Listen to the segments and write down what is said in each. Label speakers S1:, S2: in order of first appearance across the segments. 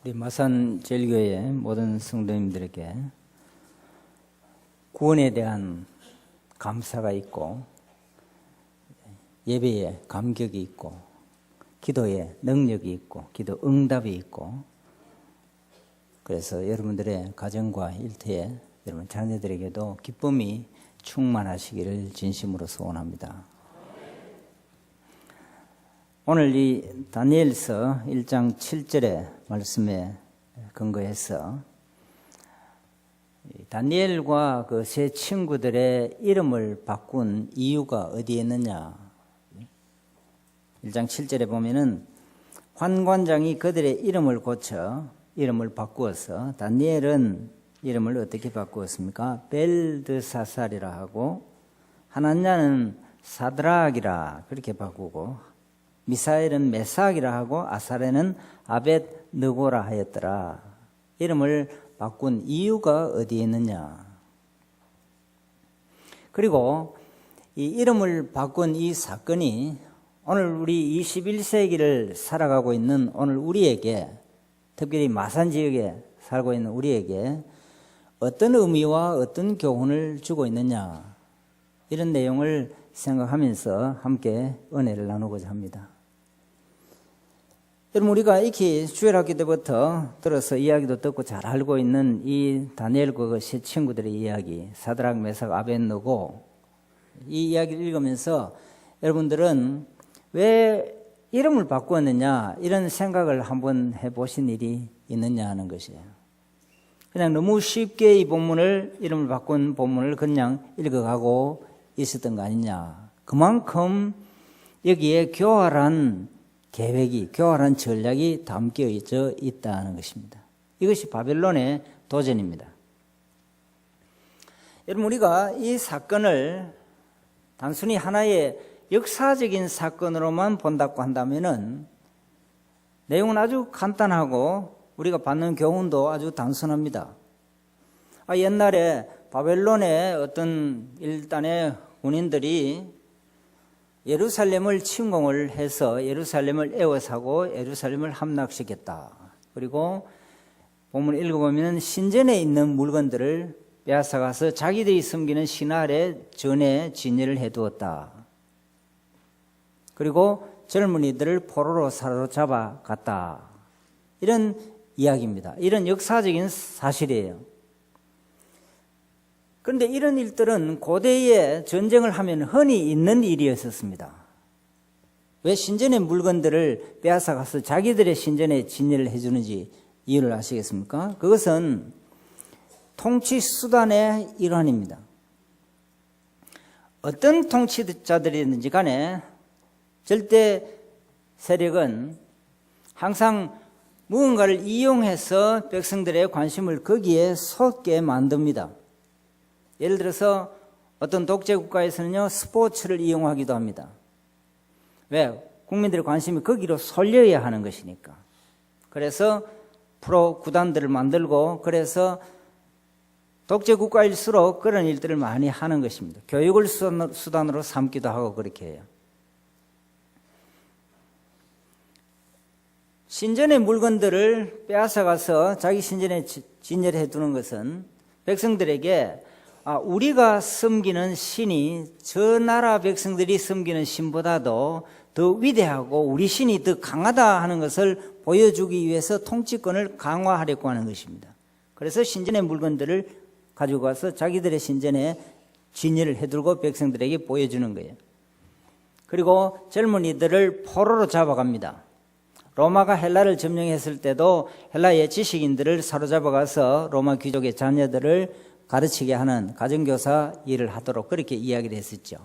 S1: 우리 마산제일교회 모든 성도님들에게 구원에 대한 감사가 있고, 예배에 감격이 있고, 기도에 능력이 있고, 기도 응답이 있고, 그래서 여러분들의 가정과 일터에 여러분 자녀들에게도 기쁨이 충만하시기를 진심으로 소원합니다. 오늘 이 다니엘서 1장 7절의 말씀에 근거해서 다니엘과 그 세 친구들의 이름을 바꾼 이유가 어디에 있느냐. 1장 7절에 보면은 환관장이 그들의 이름을 고쳐 이름을 바꾸어서 다니엘은 이름을 어떻게 바꾸었습니까? 벨드사살이라 하고, 하나냐는 사드락이라 그렇게 바꾸고, 미사엘은 메삭이라 하고, 아사레는 아벳느고라 하였더라. 이름을 바꾼 이유가 어디에 있느냐. 그리고 이 이름을 바꾼 이 사건이 오늘 우리 21세기를 살아가고 있는 오늘 우리에게, 특별히 마산 지역에 살고 있는 우리에게 어떤 의미와 어떤 교훈을 주고 있느냐, 이런 내용을 생각하면서 함께 은혜를 나누고자 합니다. 여러분, 우리가 익히 주일학교 때부터 들어서 이야기도 듣고 잘 알고 있는 이 다니엘과 그 세 친구들의 이야기, 사드락, 메삭, 아벳느고, 이 이야기를 읽으면서 여러분들은 왜 이름을 바꾸었느냐, 이런 생각을 한번 해보신 일이 있느냐 하는 것이에요. 그냥 너무 쉽게 이 본문을, 이름을 바꾼 본문을 그냥 읽어가고 있었던 거 아니냐. 그만큼 여기에 교활한 계획이, 교활한 전략이 담겨져 있다는 것입니다. 이것이 바벨론의 도전입니다. 여러분, 우리가 이 사건을 단순히 하나의 역사적인 사건으로만 본다고 한다면은 내용은 아주 간단하고 우리가 받는 교훈도 아주 단순합니다. 옛날에 바벨론의 어떤 일단의 군인들이 예루살렘을 침공을 해서 예루살렘을 에워싸고 예루살렘을 함락시켰다. 그리고 본문을 읽어보면 신전에 있는 물건들을 빼앗아가서 자기들이 섬기는 신 아래 전에 진열을 해두었다. 그리고 젊은이들을 포로로 사로잡아 갔다. 이런 이야기입니다. 이런 역사적인 사실이에요. 그런데 이런 일들은 고대에 전쟁을 하면 흔히 있는 일이었습니다. 왜 신전의 물건들을 빼앗아가서 자기들의 신전에 진열을 해주는지 이유를 아시겠습니까? 그것은 통치 수단의 일환입니다. 어떤 통치자들이든지 간에 절대 세력은 항상 무언가를 이용해서 백성들의 관심을 거기에 쏟게 만듭니다. 예를 들어서 어떤 독재 국가에서는요, 스포츠를 이용하기도 합니다. 왜? 국민들의 관심이 거기로 쏠려야 하는 것이니까. 그래서 프로 구단들을 만들고, 그래서 독재 국가일수록 그런 일들을 많이 하는 것입니다. 교육을 수단으로 삼기도 하고 그렇게 해요. 신전의 물건들을 빼앗아가서 자기 신전에 진열해 두는 것은 백성들에게 우리가 섬기는 신이 저 나라 백성들이 섬기는 신보다도 더 위대하고 우리 신이 더 강하다 하는 것을 보여주기 위해서 통치권을 강화하려고 하는 것입니다. 그래서 신전의 물건들을 가지고 가서 자기들의 신전에 진열을 해두고 백성들에게 보여주는 거예요. 그리고 젊은이들을 포로로 잡아갑니다. 로마가 헬라를 점령했을 때도 헬라의 지식인들을 사로잡아가서 로마 귀족의 자녀들을 가르치게 하는 가정교사 일을 하도록 그렇게 이야기를 했었죠.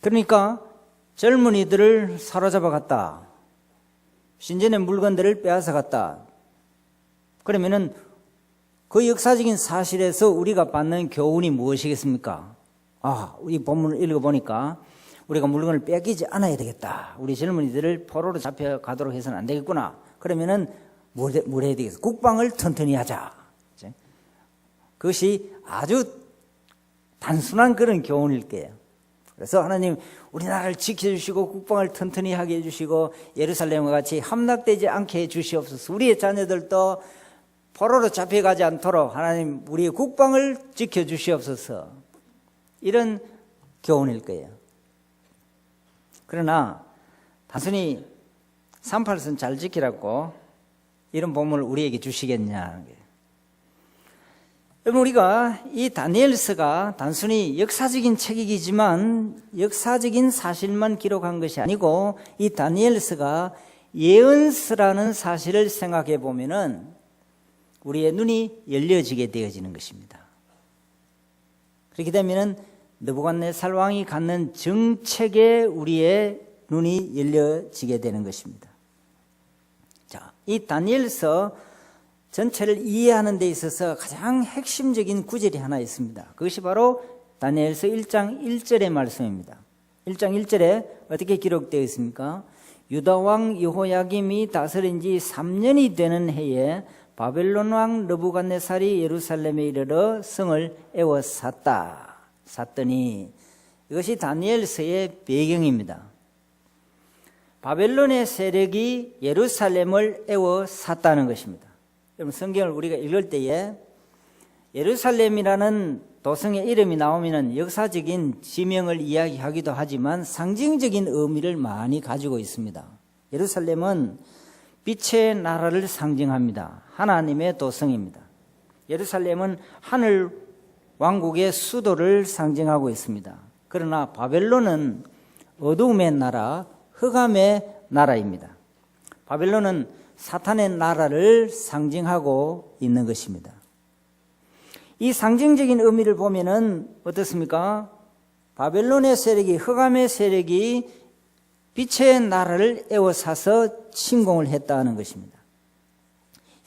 S1: 그러니까 젊은이들을 사로잡아갔다. 신전의 물건들을 빼앗아갔다. 그러면은 그 역사적인 사실에서 우리가 받는 교훈이 무엇이겠습니까? 이 본문을 읽어보니까 우리가 물건을 뺏기지 않아야 되겠다. 우리 젊은이들을 포로로 잡혀가도록 해서는 안 되겠구나. 그러면은 뭘 해야 되겠어? 국방을 튼튼히 하자. 그것이 아주 단순한 그런 교훈일 거예요. 그래서 하나님 우리나라를 지켜주시고 국방을 튼튼히 하게 해주시고 예루살렘과 같이 함락되지 않게 해주시옵소서. 우리의 자녀들도 포로로 잡혀가지 않도록 하나님 우리의 국방을 지켜주시옵소서. 이런 교훈일 거예요. 그러나 단순히 38선 잘 지키라고 이런 본문을 우리에게 주시겠냐. 여러분, 우리가 이 다니엘서가 단순히 역사적인 책이지만 역사적인 사실만 기록한 것이 아니고 이 다니엘서가 예언서라는 사실을 생각해 보면은 우리의 눈이 열려지게 되어지는 것입니다. 그렇게 되면은 느부갓네살 왕이 갖는 정책에 우리의 눈이 열려지게 되는 것입니다. 자, 이 다니엘서 전체를 이해하는 데 있어서 가장 핵심적인 구절이 하나 있습니다. 그것이 바로 다니엘서 1장 1절의 말씀입니다. 1장 1절에 어떻게 기록되어 있습니까? 유다 왕 여호야김이 다스린 지 3년이 되는 해에 바벨론 왕 느부갓네살이 예루살렘에 이르러 성을 샀더니 이것이 다니엘서의 배경입니다. 바벨론의 세력이 예루살렘을 샀다는 것입니다. 여러분, 성경을 우리가 읽을 때에 예루살렘이라는 도성의 이름이 나오면 역사적인 지명을 이야기하기도 하지만 상징적인 의미를 많이 가지고 있습니다. 예루살렘은 빛의 나라를 상징합니다. 하나님의 도성입니다. 예루살렘은 하늘 왕국의 수도를 상징하고 있습니다. 그러나 바벨론은 어두움의 나라, 흑암의 나라입니다. 바벨론은 사탄의 나라를 상징하고 있는 것입니다. 이 상징적인 의미를 보면은 어떻습니까? 바벨론의 세력이, 흑암의 세력이 빛의 나라를 에워싸서 침공을 했다는 것입니다.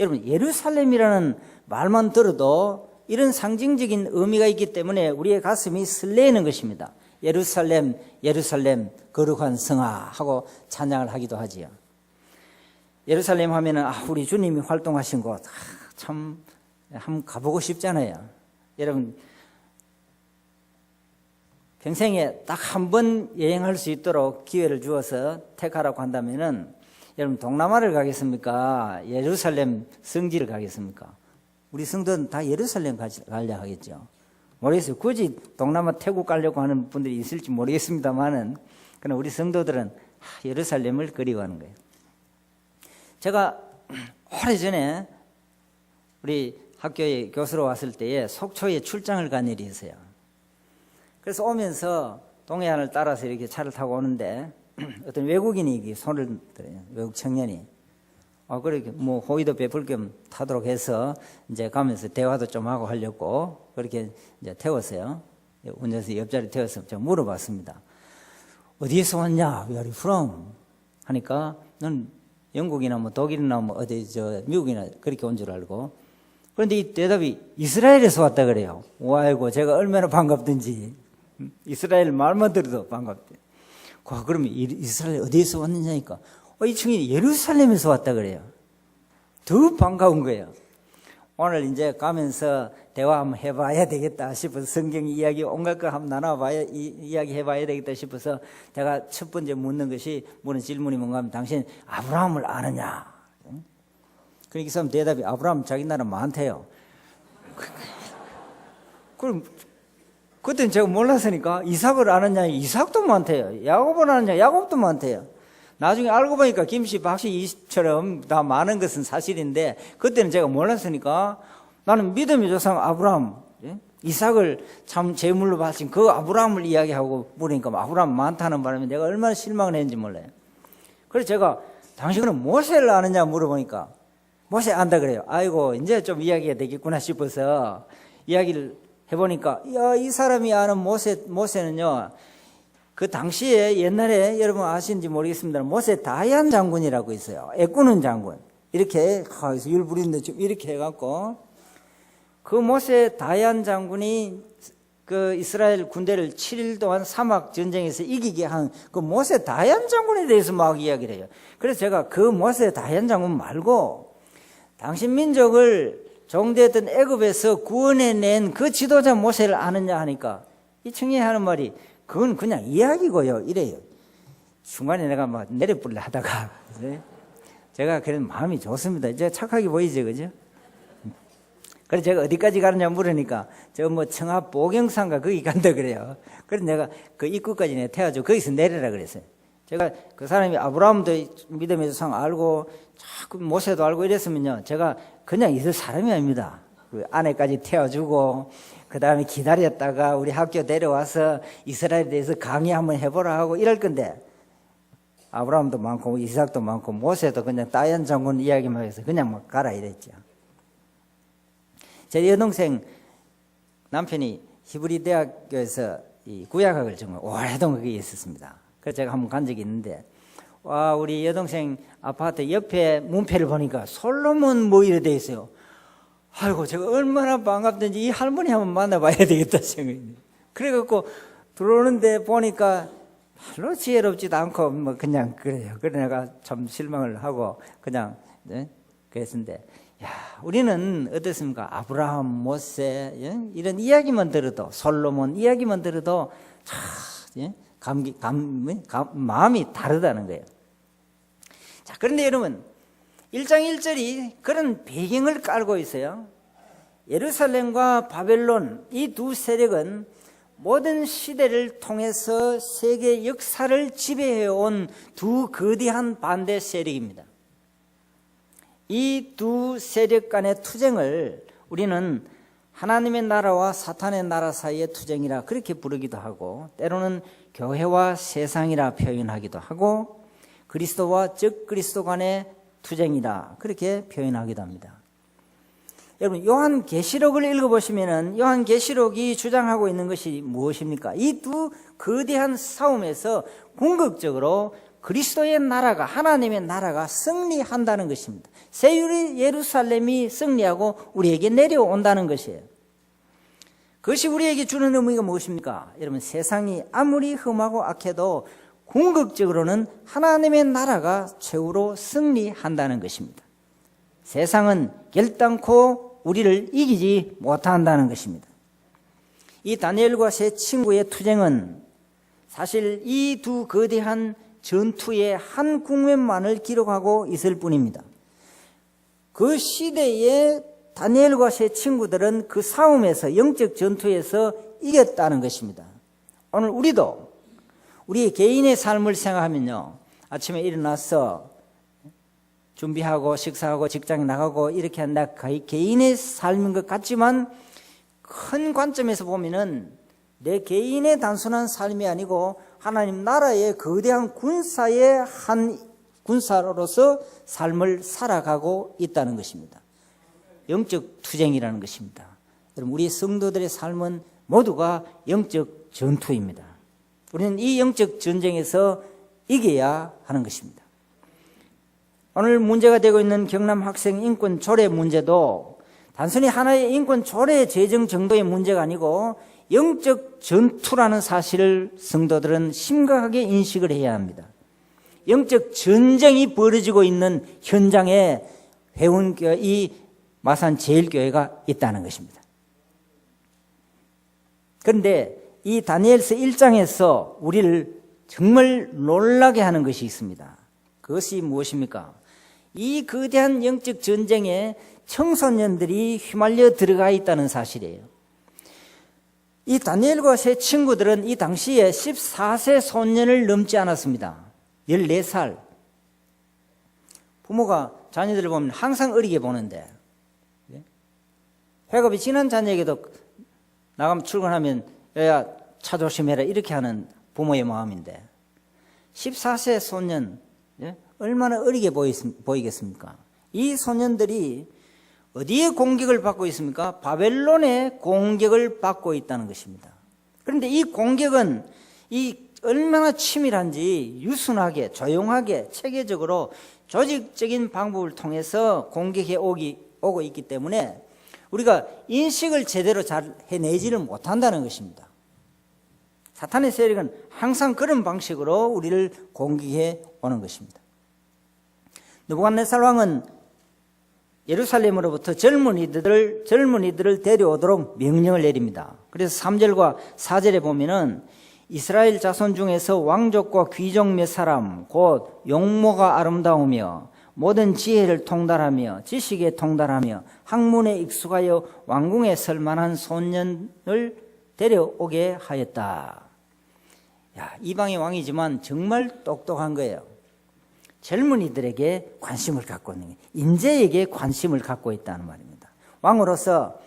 S1: 여러분, 예루살렘이라는 말만 들어도 이런 상징적인 의미가 있기 때문에 우리의 가슴이 설레는 것입니다. 예루살렘, 예루살렘, 거룩한 성아 하고 찬양을 하기도 하지요. 예루살렘 하면은 우리 주님이 활동하신 곳 참 한번 가보고 싶잖아요. 여러분, 평생에 딱 한 번 여행할 수 있도록 기회를 주어서 택하라고 한다면은 여러분, 동남아를 가겠습니까? 예루살렘 성지를 가겠습니까? 우리 성도는 다 예루살렘 가려 하겠죠. 모르겠어요. 굳이 동남아 태국 가려고 하는 분들이 있을지 모르겠습니다만은 그러나 우리 성도들은 예루살렘을 그리워하는 거예요. 제가 오래전에 우리 학교에 교수로 왔을 때에 속초에 출장을 간 일이 있어요. 그래서 오면서 동해안을 따라서 이렇게 차를 타고 오는데 어떤 외국인이 손을 들어요. 외국 청년이. 그렇게 뭐 호의도 베풀 겸 타도록 해서 이제 가면서 대화도 좀 하고 하려고 그렇게 이제 태웠어요. 운전수 옆자리 태워서 제가 물어봤습니다. 어디에서 왔냐? Where are you from? 하니까 넌 영국이나 뭐 독일이나 뭐 어디 미국이나 그렇게 온 줄 알고. 그런데 이 대답이 이스라엘에서 왔다 그래요. 아이고, 제가 얼마나 반갑든지. 이스라엘 말만 들어도 반갑대. 그러면 이스라엘 어디에서 왔느냐니까. 이 청년이 예루살렘에서 왔다 그래요. 더 반가운 거예요. 오늘 이제 가면서 대화 한번 해봐야 되겠다 싶어서 성경 이야기 온갖 거 한번 나눠봐야 이야기 해봐야 되겠다 싶어서 제가 첫 번째 묻는 질문이 뭔가 하면 당신 아브라함을 아느냐? 그러니까 이 사람 대답이 아브라함 자기 나라 많대요. 그럼 그때는 제가 몰랐으니까 이삭을 아느냐? 이삭도 많대요. 야곱을 아느냐? 야곱도 많대요. 나중에 알고 보니까 김씨, 박씨, 이처럼 다 많은 것은 사실인데 그때는 제가 몰랐으니까 나는 믿음의 조상 아브라함, 이삭을 참 제물로 바친 그 아브라함을 이야기하고 물으니까 아브라함 많다는 바람에 내가 얼마나 실망을 했는지 몰라요. 그래서 제가 당신은 모세를 아느냐 물어보니까 모세 안다 그래요. 아이고, 이제 좀 이야기가 되겠구나 싶어서 이야기를 해보니까 이 사람이 아는 모세는요, 그 당시에 옛날에 여러분 아시는지 모르겠습니다. 모세 다얀 장군이라고 있어요. 애꾸는 장군. 이렇게 율 부리는데 좀 이렇게 해갖고 그 모세 다얀 장군이 그 이스라엘 군대를 7일 동안 사막 전쟁에서 이기게 한 그 모세 다얀 장군에 대해서 막 이야기를 해요. 그래서 제가 그 모세 다얀 장군 말고 당신 민족을 종되었던 애굽에서 구원해낸 그 지도자 모세를 아느냐 하니까 이 청년이 하는 말이 그건 그냥 이야기고요. 이래요. 중간에 내가 막 내려불려 하다가 제가 그런 마음이 좋습니다. 제가 착하게 보이죠, 그죠? 그래서 제가 어디까지 가느냐 물으니까 저 뭐 청합 보경산가 거기 간다 그래요. 그래서 내가 그 입구까지 내가 태워주고 거기서 내려라 그랬어요. 제가 그 사람이 아브라함도 믿음의 조상 알고 자꾸 모세도 알고 이랬으면요, 제가 그냥 있을 사람이 아닙니다. 그 안에까지 태워주고 그 다음에 기다렸다가 우리 학교 내려와서 이스라엘에 대해서 강의 한번 해보라 하고 이럴 건데, 아브라함도 많고 이삭도 많고 모세도 그냥 다연 장군 이야기만 해서 그냥 막 가라 이랬죠. 제 여동생 남편이 히브리 대학교에서 이 구약학을 정말 오래동안 거기에 있었습니다. 그래서 제가 한번 간 적이 있는데, 와, 우리 여동생 아파트 옆에 문패를 보니까 솔로몬 뭐 이래 돼 있어요. 아이고, 제가 얼마나 반갑던지 이 할머니 한번 만나봐야 되겠다 생각이. 그래갖고 들어오는데 보니까 별로 지혜롭지도 않고 뭐 그냥 그래요. 그래 내가 참 실망을 하고 그냥 그랬는데, 야, 우리는 어떻습니까? 아브라함, 모세 이런 이야기만 들어도, 솔로몬 이야기만 들어도 참 마음이 다르다는 거예요. 자, 그런데 여러분 1장 1절이 그런 배경을 깔고 있어요. 예루살렘과 바벨론 이 두 세력은 모든 시대를 통해서 세계 역사를 지배해온 두 거대한 반대 세력입니다. 이 두 세력 간의 투쟁을 우리는 하나님의 나라와 사탄의 나라 사이의 투쟁이라 그렇게 부르기도 하고, 때로는 교회와 세상이라 표현하기도 하고, 그리스도와 적그리스도 간의 투쟁이라 그렇게 표현하기도 합니다. 여러분, 요한계시록을 읽어보시면 요한계시록이 주장하고 있는 것이 무엇입니까? 이 두 거대한 싸움에서 궁극적으로 그리스도의 나라가, 하나님의 나라가 승리한다는 것입니다. 새 예루살렘이 승리하고 우리에게 내려온다는 것이에요. 그것이 우리에게 주는 의미가 무엇입니까? 여러분, 세상이 아무리 흠하고 악해도 궁극적으로는 하나님의 나라가 최후로 승리한다는 것입니다. 세상은 결단코 우리를 이기지 못한다는 것입니다. 이 다니엘과 세 친구의 투쟁은 사실 이 두 거대한 전투의 한 국면만을 기록하고 있을 뿐입니다. 그 시대에 다니엘과 세 친구들은 그 싸움에서, 영적 전투에서 이겼다는 것입니다. 오늘 우리도 우리 개인의 삶을 생각하면요, 아침에 일어나서 준비하고 식사하고 직장에 나가고 이렇게 한다 개인의 삶인 것 같지만, 큰 관점에서 보면은 내 개인의 단순한 삶이 아니고 하나님 나라의 거대한 군사의 한 군사로서 삶을 살아가고 있다는 것입니다. 영적 투쟁이라는 것입니다. 여러분, 우리 성도들의 삶은 모두가 영적 전투입니다. 우리는 이 영적 전쟁에서 이겨야 하는 것입니다. 오늘 문제가 되고 있는 경남 학생 인권 조례 문제도 단순히 하나의 인권 조례 제정 정도의 문제가 아니고 영적 전투라는 사실을 성도들은 심각하게 인식을 해야 합니다. 영적 전쟁이 벌어지고 있는 현장에 회원교회, 이 마산제일교회가 있다는 것입니다. 그런데 이 다니엘서 1장에서 우리를 정말 놀라게 하는 것이 있습니다. 그것이 무엇입니까? 이 거대한 영적 전쟁에 청소년들이 휘말려 들어가 있다는 사실이에요. 이 다니엘과 세 친구들은 이 당시에 14세 소년을 넘지 않았습니다. 14살. 부모가 자녀들을 보면 항상 어리게 보는데, 회갑이 지난 자녀에게도 나가면 출근하면 야, 차 조심해라 이렇게 하는 부모의 마음인데, 14세 소년, 얼마나 어리게 보이겠습니까? 이 소년들이 어디에 공격을 받고 있습니까? 바벨론의 공격을 받고 있다는 것입니다. 그런데 이 공격은 얼마나 치밀한지 유순하게, 조용하게, 체계적으로 조직적인 방법을 통해서 공격해 오고 있기 때문에 우리가 인식을 제대로 잘 해내지를 못한다는 것입니다. 사탄의 세력은 항상 그런 방식으로 우리를 공격해 오는 것입니다. 느부갓네살 왕은 예루살렘으로부터 젊은이들을 데려오도록 명령을 내립니다. 그래서 3절과 4절에 보면은 이스라엘 자손 중에서 왕족과 귀족 몇 사람 곧 용모가 아름다우며 모든 지혜를 통달하며 지식에 통달하며 학문에 익숙하여 왕궁에 설 만한 소년을 데려오게 하였다. 야, 이방의 왕이지만 정말 똑똑한 거예요. 젊은이들에게 관심을 갖고 있는 거예요. 인재에게 관심을 갖고 있다는 말입니다. 왕으로서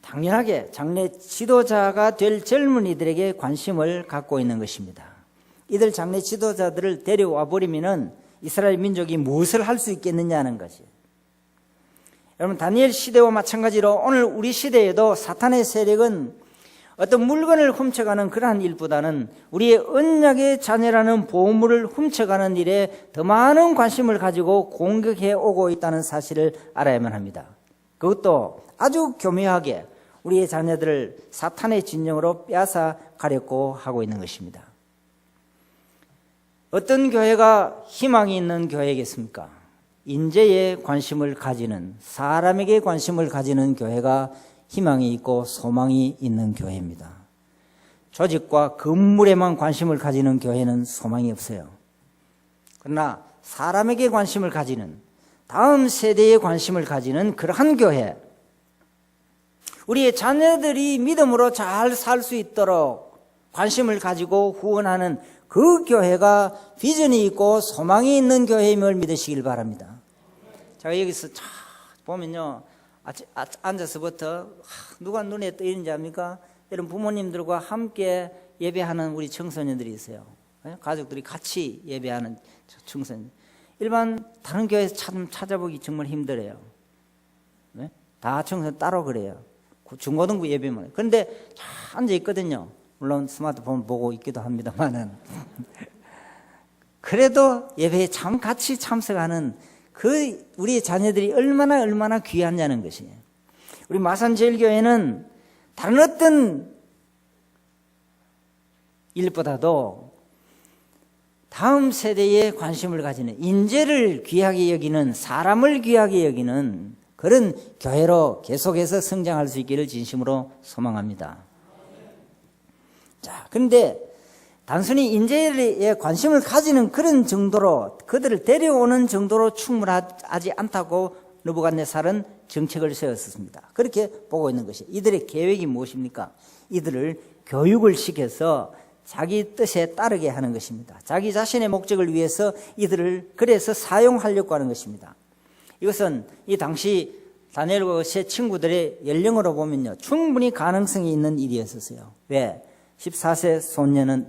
S1: 당연하게 장래 지도자가 될 젊은이들에게 관심을 갖고 있는 것입니다. 이들 장래 지도자들을 데려와 버리면은 이스라엘 민족이 무엇을 할 수 있겠느냐는 것이에요. 여러분, 다니엘 시대와 마찬가지로 오늘 우리 시대에도 사탄의 세력은 어떤 물건을 훔쳐가는 그러한 일보다는 우리의 언약의 자녀라는 보물을 훔쳐가는 일에 더 많은 관심을 가지고 공격해 오고 있다는 사실을 알아야만 합니다. 그것도 아주 교묘하게 우리의 자녀들을 사탄의 진영으로 빼앗아 가려고 하고 있는 것입니다. 어떤 교회가 희망이 있는 교회겠습니까? 인재에 관심을 가지는, 사람에게 관심을 가지는 교회가 희망이 있고 소망이 있는 교회입니다. 조직과 건물에만 관심을 가지는 교회는 소망이 없어요. 그러나 사람에게 관심을 가지는, 다음 세대에 관심을 가지는 그러한 교회, 우리의 자녀들이 믿음으로 잘 살 수 있도록 관심을 가지고 후원하는 그 교회가 비전이 있고 소망이 있는 교회임을 믿으시길 바랍니다. 제가 여기서 쫙 보면요, 앉아서부터 누가 눈에 띄는지 압니까? 이런 부모님들과 함께 예배하는 우리 청소년들이 있어요. 가족들이 같이 예배하는 청소년. 일반 다른 교회에서 찾아보기 정말 힘들어요. 다 청소년 따로 그래요. 중고등부 예배만. 그런데 앉아 있거든요. 물론 스마트폰 보고 있기도 합니다만은. 그래도 예배에 참 같이 참석하는 그 우리 자녀들이 얼마나 귀하냐는 것이에요. 우리 마산제일교회는 다른 어떤 일보다도 다음 세대에 관심을 가지는, 인재를 귀하게 여기는, 사람을 귀하게 여기는 그런 교회로 계속해서 성장할 수 있기를 진심으로 소망합니다. 자, 그런데 단순히 인재에 관심을 가지는 그런 정도로, 그들을 데려오는 정도로 충분하지 않다고 느부갓네살은 정책을 세웠습니다. 그렇게 보고 있는 것이, 이들의 계획이 무엇입니까? 이들을 교육을 시켜서 자기 뜻에 따르게 하는 것입니다. 자기 자신의 목적을 위해서 이들을 그래서 사용하려고 하는 것입니다. 이것은 이 당시 다니엘과 세 친구들의 연령으로 보면요, 충분히 가능성이 있는 일이었어요. 왜? 14세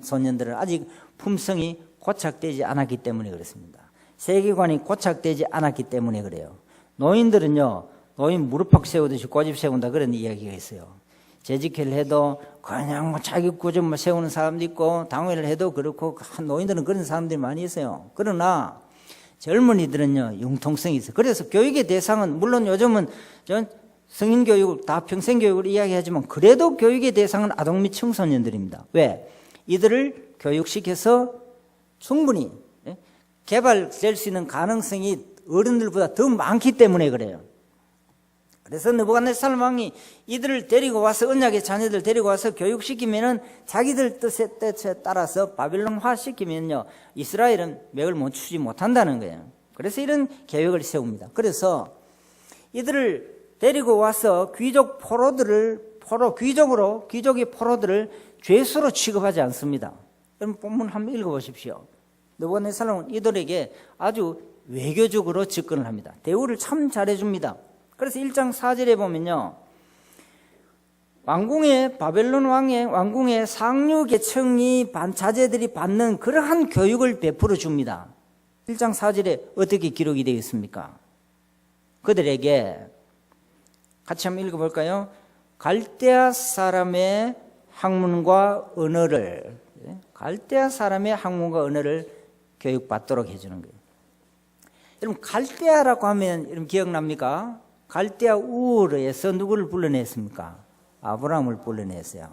S1: 소년들은 아직 품성이 고착되지 않았기 때문에 그렇습니다. 세계관이 고착되지 않았기 때문에 그래요. 노인들은요, 노인 무릎팍 세우듯이 고집 세운다, 그런 이야기가 있어요. 재직회를 해도 그냥 자기 고집 세우는 사람도 있고, 당회를 해도 그렇고, 노인들은 그런 사람들이 많이 있어요. 그러나 젊은이들은요, 융통성이 있어요. 그래서 교육의 대상은, 물론 요즘은 성인교육, 다 평생교육을 이야기하지만, 그래도 교육의 대상은 아동 및 청소년들입니다. 왜? 이들을 교육시켜서 충분히 개발될 수 있는 가능성이 어른들보다 더 많기 때문에 그래요. 그래서 느부갓네살 왕이 이들을 데리고 와서, 언약의 자녀들 데리고 와서 교육시키면은 자기들 뜻에 따라서 바빌론화 시키면요, 이스라엘은 맥을 멈추지 못한다는 거예요. 그래서 이런 계획을 세웁니다. 그래서 이들을 데리고 와서 귀족의 포로들을 죄수로 취급하지 않습니다. 여러분 본문 한번 읽어보십시오. 느부갓네살은 이들에게 아주 외교적으로 접근을 합니다. 대우를 참 잘해줍니다. 그래서 1장 4절에 보면요, 바벨론 왕궁의 상류 계층이 자제들이 받는 그러한 교육을 베풀어 줍니다. 1장 4절에 어떻게 기록이 되어 있습니까? 그들에게 같이 한번 읽어볼까요? 갈대아 사람의 학문과 언어를 교육받도록 해주는 거예요. 여러분, 갈대아라고 하면 여러분 기억납니까? 갈대아 우르에서 누구를 불러냈습니까? 아브라함을 불러냈어요.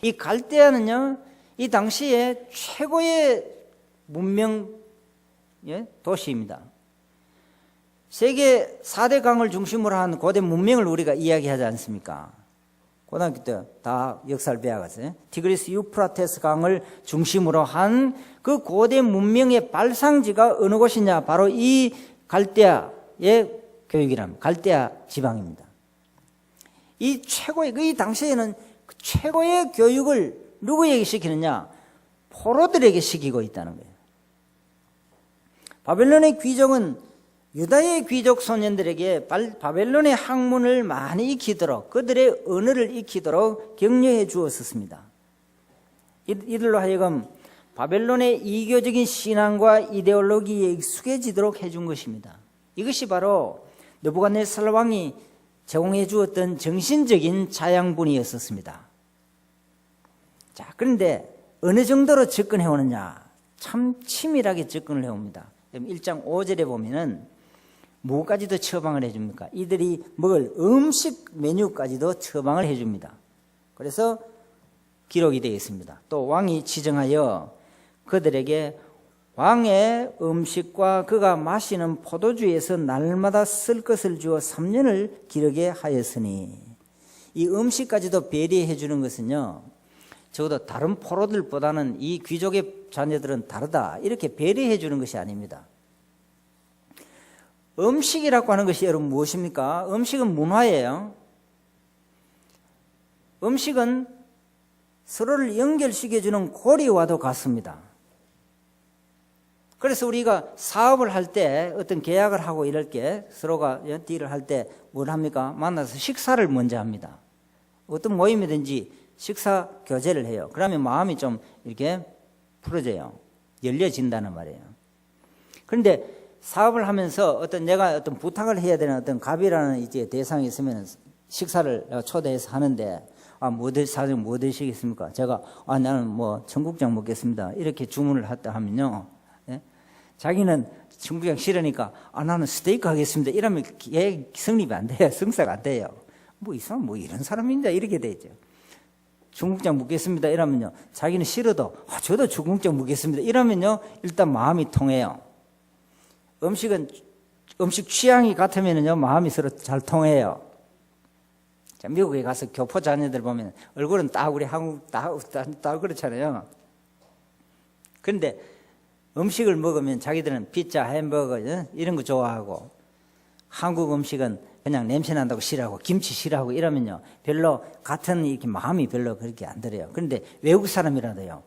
S1: 이 갈대아는요, 이 당시에 최고의 문명 도시입니다. 세계 4대 강을 중심으로 한 고대 문명을 우리가 이야기하지 않습니까? 고등학교 때 다 역사를 배워갔어요. 티그리스 유프라테스 강을 중심으로 한 그 고대 문명의 발상지가 어느 곳이냐? 바로 이 갈대아의 교육이랍니다. 갈대아 지방입니다. 이 최고의, 이 당시에는 최고의 교육을 누구에게 시키느냐? 포로들에게 시키고 있다는 거예요. 바벨론의 귀족은 유다의 귀족 소년들에게 바벨론의 학문을 많이 익히도록, 그들의 언어를 익히도록 격려해 주었습니다. 이들로 하여금 바벨론의 이교적인 신앙과 이데올로기에 익숙해지도록 해준 것입니다. 이것이 바로 느부갓네살 왕이 제공해 주었던 정신적인 자양분이었었습니다. 자, 그런데 어느 정도로 접근해 오느냐? 참 치밀하게 접근을 해옵니다. 1장 5절에 보면은 뭐까지도 처방을 해줍니까? 이들이 먹을 음식 메뉴까지도 처방을 해줍니다. 그래서 기록이 되어 있습니다. 또 왕이 지정하여 그들에게 왕의 음식과 그가 마시는 포도주에서 날마다 쓸 것을 주어 3년을 기르게 하였으니, 이 음식까지도 배려해 주는 것은요, 적어도 다른 포로들보다는 이 귀족의 자녀들은 다르다, 이렇게 배려해 주는 것이 아닙니다. 음식이라고 하는 것이 여러분 무엇입니까? 음식은 문화예요. 음식은 서로를 연결시켜주는 고리와도 같습니다. 그래서 우리가 사업을 할 때, 어떤 계약을 하고 이럴 때, 서로가 딜을 할 때 뭘 합니까? 만나서 식사를 먼저 합니다. 어떤 모임이든지 식사 교제를 해요. 그러면 마음이 좀 이렇게 풀어져요. 열려진다는 말이에요. 그런데 사업을 하면서 내가 어떤 부탁을 해야 되는 어떤 갑이라는 이제 대상이 있으면 식사를 초대해서 하는데, 사장님 뭐 드시겠습니까? 제가, 나는 뭐 청국장 먹겠습니다, 이렇게 주문을 했다 하면요, 예? 자기는 청국장 싫으니까, 나는 스테이크 하겠습니다, 이러면 계획 성립이 안 돼요. 성사가 안 돼요. 이 사람 이런 사람인데, 이렇게 되죠. 중국장 먹겠습니다 이러면요, 자기는 싫어도 저도 중국장 먹겠습니다 이러면요, 일단 마음이 통해요. 음식 취향이 같으면요, 마음이 서로 잘 통해요. 자, 미국에 가서 교포 자녀들 보면 얼굴은 딱 우리 한국 딱 그렇잖아요. 그런데 음식을 먹으면 자기들은 피자, 햄버거 이런 거 좋아하고, 한국 음식은 그냥 냄새 난다고 싫어하고 김치 싫어하고 이러면요, 별로 같은 이렇게 마음이 별로 그렇게 안 들어요. 그런데 외국 사람이라도요,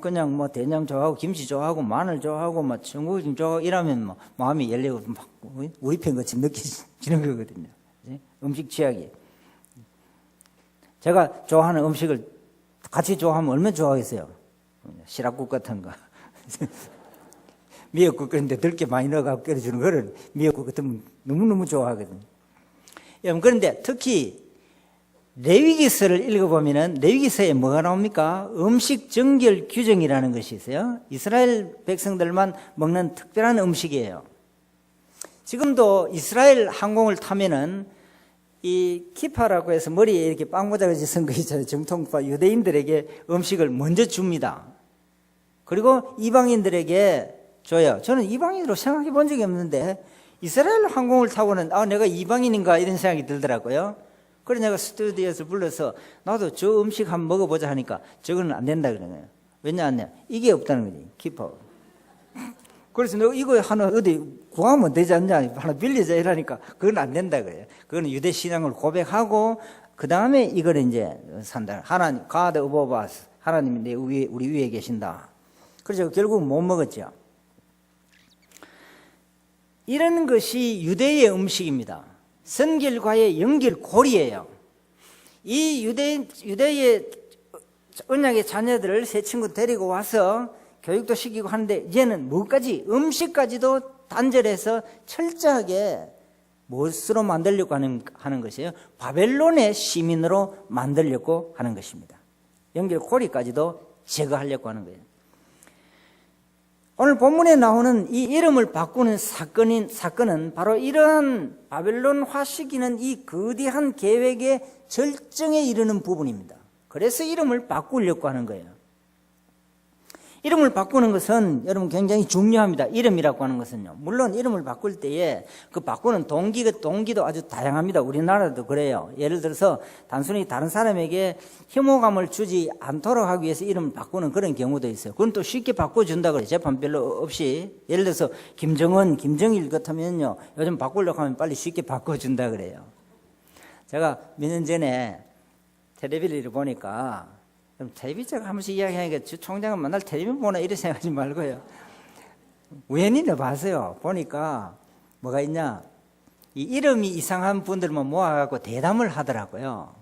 S1: 그냥 된장 좋아하고 김치 좋아하고 마늘 좋아하고 중국인 좋아하고 이러면 마음이 열리고 막 우리 편같이 느껴지는 거거든요. 음식 취향이. 제가 좋아하는 음식을 같이 좋아하면 얼마나 좋아하겠어요? 시락국 같은 거. 미역국 끓는데 들깨 많이 넣어서 끓여주는 거를 미역국 같으면 너무너무 좋아하거든요. 여러분, 그런데 특히 레위기서를 읽어보면 레위기서에 뭐가 나옵니까? 음식 정결 규정이라는 것이 있어요. 이스라엘 백성들만 먹는 특별한 음식이에요. 지금도 이스라엘 항공을 타면은 이 키파라고 해서 머리에 이렇게 빵모자같이 쓴 거 있잖아요. 정통파 유대인들에게 음식을 먼저 줍니다. 그리고 이방인들에게 줘요. 저는 이방인으로 생각해 본 적이 없는데 이스라엘 항공을 타고는 내가 이방인인가 이런 생각이 들더라고요. 그래서 내가 스튜디오에서 불러서 나도 저 음식 한번 먹어보자 하니까 저거는 안 된다 그러네요. 왜냐 안 돼? 이게 없다는 거지, 키퍼. 그래서 내가 이거 하나 어디 구하면 되지 않냐, 하나 빌리자 이러니까 그건 안 된다 그래요. 그거는 유대 신앙을 고백하고 그 다음에 이걸 이제 산다. 하나님, God above us, 하나님이 우리 위에 계신다. 그래서 결국 못 먹었죠. 이런 것이 유대의 음식입니다. 선결과의 연결고리예요. 이 유대의 언약의 자녀들을 새 친구 데리고 와서 교육도 시키고 하는데, 이제는 뭐까지, 음식까지도 단절해서 철저하게 무엇으로 만들려고 하는 것이에요? 바벨론의 시민으로 만들려고 하는 것입니다. 연결고리까지도 제거하려고 하는 거예요. 오늘 본문에 나오는 이 이름을 바꾸는 사건은 바로 이러한 바벨론화 시키는 이 거대한 계획의 절정에 이르는 부분입니다. 그래서 이름을 바꾸려고 하는 거예요. 이름을 바꾸는 것은 여러분 굉장히 중요합니다. 이름이라고 하는 것은요. 물론 이름을 바꿀 때에 그 바꾸는 동기도 아주 다양합니다. 우리나라도 그래요. 예를 들어서 단순히 다른 사람에게 혐오감을 주지 않도록 하기 위해서 이름을 바꾸는 그런 경우도 있어요. 그건 또 쉽게 바꿔준다 그래요. 재판 별로 없이. 예를 들어서 김정은, 김정일 같으면요. 요즘 바꾸려고 하면 빨리 쉽게 바꿔준다 그래요. 제가 몇 년 전에 텔레비를 보니까 그럼 텔레비 제가 한 번씩 이야기하니까 주 총장은 맨날 텔레비 보나 이렇게 생각하지 말고요. 우연히 봤어요. 보니까 뭐가 있냐. 이 이름이 이상한 분들만 모아갖고 대담을 하더라고요.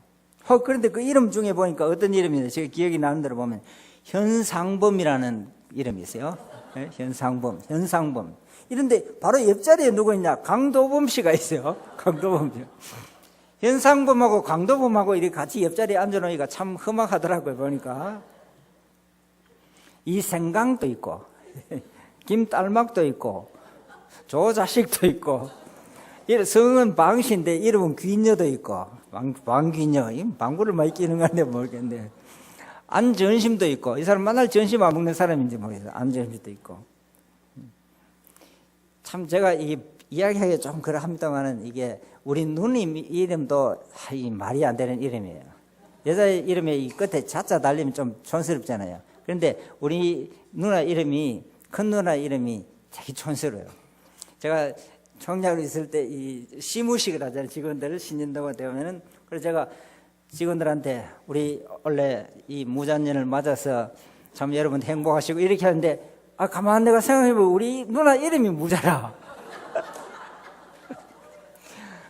S1: 그런데 그 이름 중에 보니까 어떤 이름이냐. 제가 기억이 나는 대로 보면 현상범이라는 이름이 있어요. 네? 현상범. 이런데 바로 옆자리에 누구 있냐. 강도범 씨가 있어요. 강도범 씨. 현상범하고 강도범하고 이렇게 같이 옆자리에 앉아놓으니까 참 험악하더라고요, 보니까. 이생강도 있고, 김딸막도 있고, 조자식도 있고, 성은 방씨인데 이름은 귀녀도 있고, 방귀녀, 방구를 많이 끼는 건데 모르겠는데, 안전심도 있고, 이 사람 맨날 전심 안 먹는 사람인지 모르겠어요. 안전심도 있고. 참 제가 이야기하기가 좀 그러합니다만은 이게 우리 누님 이름도 말이 안 되는 이름이에요. 여자 이름에 이 끝에 자자 달리면 좀 촌스럽잖아요. 그런데 우리 누나 이름이, 큰 누나 이름이 되게 촌스러워요. 제가 총장으로 있을 때 이 시무식을 하잖아요. 직원들 신년도가 되면은. 그래서 제가 직원들한테 우리 원래 이 무자년을 맞아서 참 여러분 행복하시고 이렇게 하는데 가만 내가 생각해보면 우리 누나 이름이 무자라.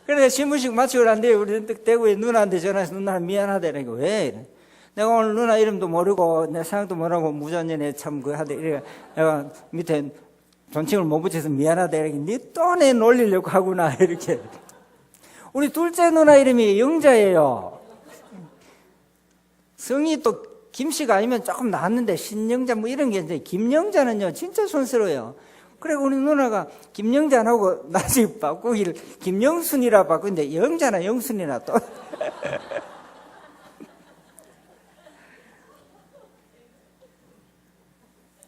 S1: 그래서 신문식 마치고 난데 우리 대구에 누나한테 전화해서 누나 미안하다 이러니까 왜 이래? 내가 오늘 누나 이름도 모르고 내 생각도 모르고 무전년에 참 그 하대 이래 내가 밑에 존칭을 못 붙여서 미안하다 이러니까 니 또 내 놀리려고 하구나 이렇게. 우리 둘째 누나 이름이 영자예요. 성이 또 김씨가 아니면 조금 나았는데 신영자 뭐 이런 게 있는데 김영자는요 진짜 촌스러워요. 그래 우리 누나가 김영자 안 하고 나중에 바꾸기를 김영순이라 바꾸는데 영자나 영순이나 또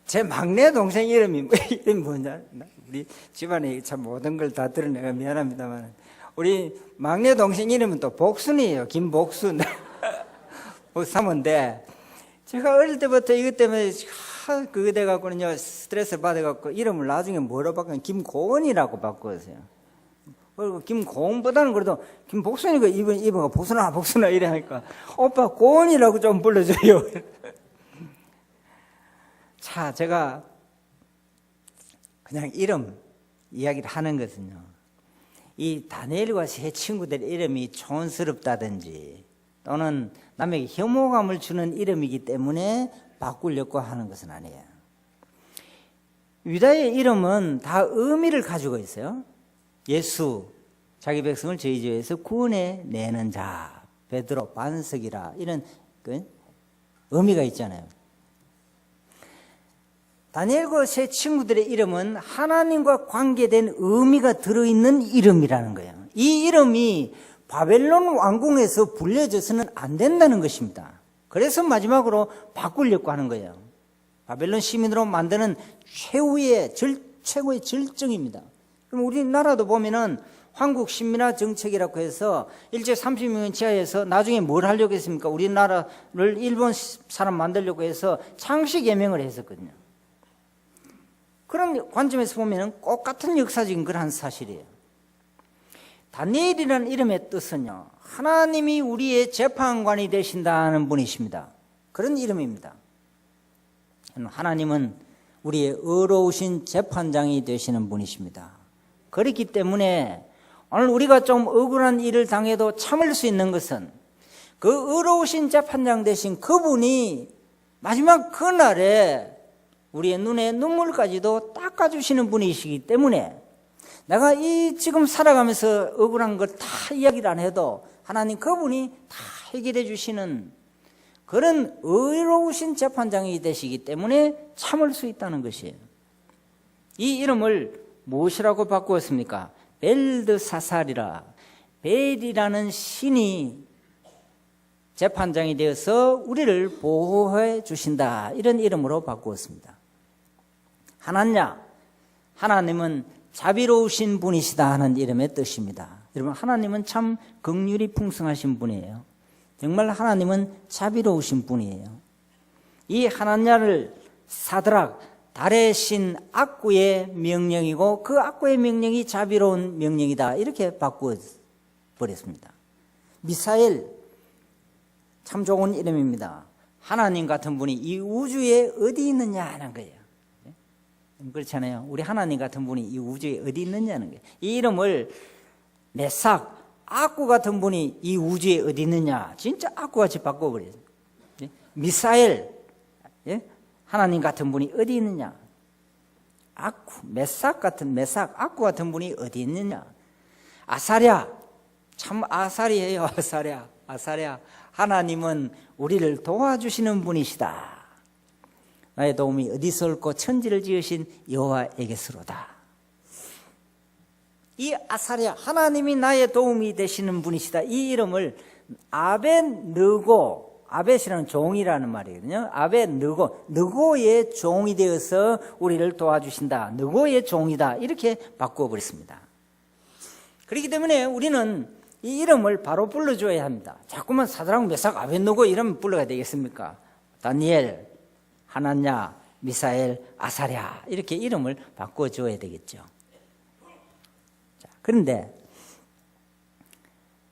S1: 제 막내 동생 이름이 뭐냐. 우리 집안에 참 모든 걸 다 드러내가 미안합니다만 우리 막내 동생 이름은 또 복순이에요. 김복순. 사모인데 제가 어릴 때부터 이것 때문에 그거 돼갖고는요 스트레스 받아갖고 이름을 나중에 뭐로 바꾸면 김고은이라고 바꾸었어요. 그리고 김고은보다는 그래도 김복순이가 이번가 복순아 이래 하니까 오빠 고은이라고 좀 불러줘요. 자, 제가 그냥 이름 이야기를 하는 것은요 이 다니엘과 세 친구들 이름이 촌스럽다든지 또는 남에게 혐오감을 주는 이름이기 때문에 바꾸려고 하는 것은 아니에요. 유다의 이름은 다 의미를 가지고 있어요. 예수, 자기 백성을 저희 죄에서 구원해 내는 자, 베드로, 반석이라 이런 그 의미가 있잖아요. 다니엘과 세 친구들의 이름은 하나님과 관계된 의미가 들어있는 이름이라는 거예요. 이 이름이 바벨론 왕궁에서 불려져서는 안 된다는 것입니다. 그래서 마지막으로 바꾸려고 하는 거예요. 바벨론 시민으로 만드는 최고의 절정입니다. 그럼 우리나라도 보면은 한국 신민화 정책이라고 해서 일제 30년 지하에서 나중에 뭘 하려고 했습니까? 우리나라를 일본 사람 만들려고 해서 창씨 개명을 했었거든요. 그런 관점에서 보면은 꼭 같은 역사적인 그런 사실이에요. 다니엘이라는 이름의 뜻은요, 하나님이 우리의 재판관이 되신다는 분이십니다. 그런 이름입니다. 하나님은 우리의 의로우신 재판장이 되시는 분이십니다. 그렇기 때문에 오늘 우리가 좀 억울한 일을 당해도 참을 수 있는 것은 그 의로우신 재판장 되신 그분이 마지막 그날에 우리의 눈에 눈물까지도 닦아주시는 분이시기 때문에 내가 이 지금 살아가면서 억울한 걸 다 이야기를 안 해도 하나님 그분이 다 해결해 주시는 그런 의로우신 재판장이 되시기 때문에 참을 수 있다는 것이에요. 이 이름을 무엇이라고 바꾸었습니까? 벨드사살이라. 벨이라는 신이 재판장이 되어서 우리를 보호해 주신다. 이런 이름으로 바꾸었습니다. 하나냐, 하나님은 자비로우신 분이시다 하는 이름의 뜻입니다. 여러분, 하나님은 참 긍휼이 풍성하신 분이에요. 정말 하나님은 자비로우신 분이에요. 이 하나냐를 사드락, 달의 신 악구의 명령이고 그 악구의 명령이 자비로운 명령이다. 이렇게 바꾸어 버렸습니다. 미사엘, 참 좋은 이름입니다. 하나님 같은 분이 이 우주에 어디 있느냐 하는 거예요. 그렇잖아요. 우리 하나님 같은 분이 이 우주에 어디 있느냐는 거예요. 이 이름을 메삭, 악구 같은 분이 이 우주에 어디 있느냐, 진짜 악구같이 바꿔버려요. 미사엘, 하나님 같은 분이 어디 있느냐. 악구, 메삭, 악구 같은 분이 어디 있느냐. 아사랴, 참 아사리예요. 아사랴. 하나님은 우리를 도와주시는 분이시다. 나의 도움이 어디서 올고 천지를 지으신 여호와에게서로다. 이 아사랴, 하나님이 나의 도움이 되시는 분이시다. 이 이름을 아벤느고, 아벳이라는 종이라는 말이거든요. 아벤느고, 느고의 종이 되어서 우리를 도와주신다. 느고의 종이다. 이렇게 바꾸어버렸습니다. 그렇기 때문에 우리는 이 이름을 바로 불러줘야 합니다. 자꾸만 사드락, 메삭, 아벤느고 이러면 불러야 되겠습니까? 다니엘, 하나냐, 미사엘, 아사랴 이렇게 이름을 바꿔줘야 되겠죠. 자, 그런데